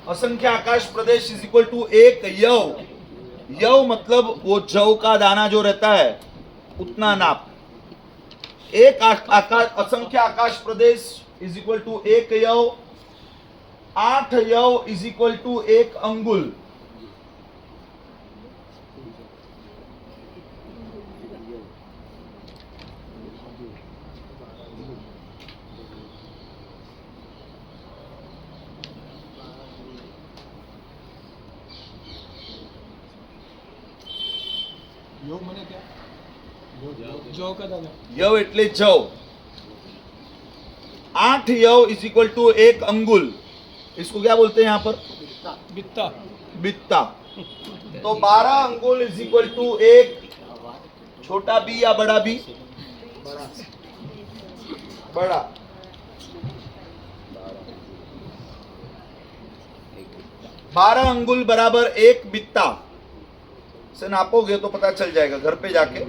असंख्य आकाश प्रदेश इज इक्वल टू एक यव। यव मतलब वो जव का दाना जो रहता है उतना नाप। एक आकाश असंख्य आकाश प्रदेश इज इक्वल टू एक यव। 8 यव इज इक्वल टू एक अंगुल। यव એટલે जव। 8 यव इज इक्वल टू एक अंगुल। इसको क्या बोलते हैं यहाँ पर? बित्ता। बित्ता। तो 12 अंगुल इज इक्वल टू एक छोटा बी या बड़ा बी? बड़ा। 12 अंगुल बराबर एक बित्ता। से नापोगे तो पता चल जाएगा घर पे जाके।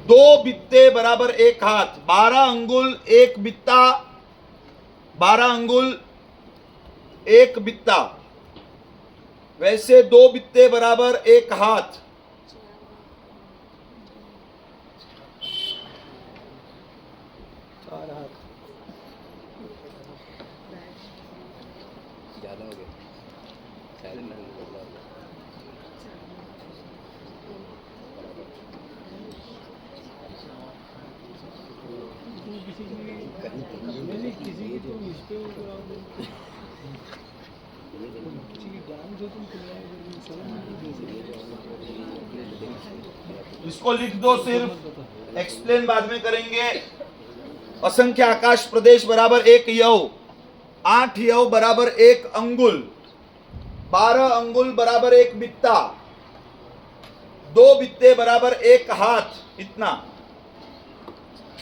2 बित्ते बराबर 1 हाथ, 12 अंगुल 1 बित्ता, 12 अंगुल 1 बित्ता, वैसे 2 बित्ते बराबर 1 हाथ। ज्यादा हो गया, साइलेंट नहीं कर रहा। किसी की तो इस पे किसी की डांस हो तुम इसको लिख दो, सिर्फ एक्सप्लेन बाद में करेंगे। असंख्य आकाश प्रदेश बराबर 1 यव, 8 यव बराबर 1 अंगुल, 12 अंगुल बराबर 1 बित्ता, 2 बित्ते बराबर 1 हाथ, इतना।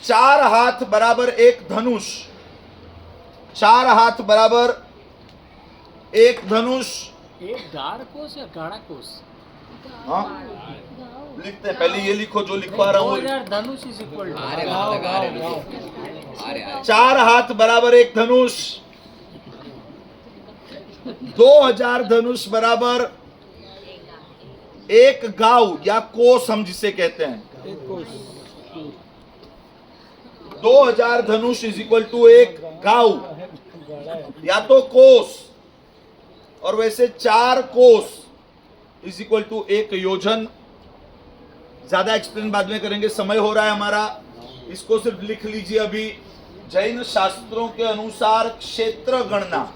4 हाथ बराबर 1 धनुष, 4 हाथ बराबर 1 धनुष। एक गाढ़ कोस या गाढ़ा कोस? हाँ लिखते हैं, पहले ये लिखो जो लिखवा रहा हूँ। 2000 धनुष इज इक्वल आ रहे मतलब आ रहे 4 हाथ बराबर 1 धनुष, 2000 धनुष बराबर 1 गाव या कोस हम जिसे कहते हैं। एक कोस 2000 धनुष इज इक्वल टू 1 गाव या तो कोस, और वैसे 4 कोस इज इक्वल टू 1 योजन। ज्यादा एक्सप्लेन बाद में करेंगे, समय हो रहा है हमारा। इसको सिर्फ लिख लीजिए अभी। जैन शास्त्रों के अनुसार क्षेत्र गणना,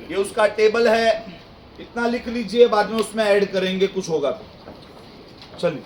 ये उसका टेबल है, इतना लिख लीजिए, बाद में उसमें ऐड करेंगे कुछ होगा तो। चलिए।